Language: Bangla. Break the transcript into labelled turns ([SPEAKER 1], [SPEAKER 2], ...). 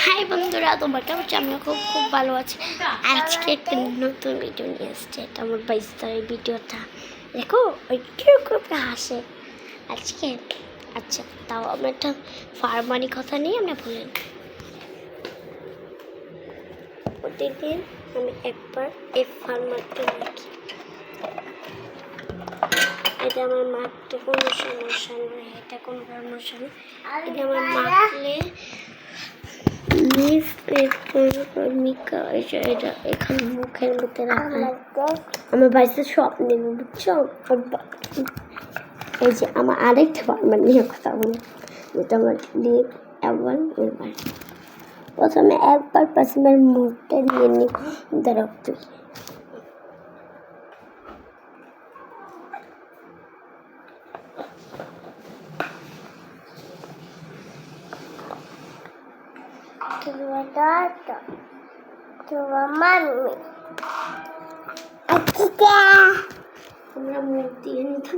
[SPEAKER 1] হাই বন্ধুরা, তোমার কেমন আছো? আমিও খুব খুব ভালো আছি। আজকে একটা নতুন ভিডিও নিয়ে এসছে। এটা আমার 22 তারিখ ভিডিওটা। দেখো ওই কিরকম হাসে আজকে। আচ্ছা, তাও আমরা একটা ফার্মারি কথা নিয়ে আমরা বলেন। প্রতিদিন আমি একবার এই ফার্মারটা রাখি। এটা আমার মারতে কোনো সমস্যা নেই, এটা কোনো সমস্যা নেই। এটা আমার মারলে এটা এখানে মুখের মধ্যে রাখা। আমার বাড়িতে সব নেব, বুঝছো? এই যে আমার আরেকটা ফার্মার নিয়ে কথা বলি, যেটা আমার লিপ এবার এবার প্রথমে একবার পাশে মুখটা নিয়ে নিই রক্ত। আমরা মুখ দিয়ে নিতে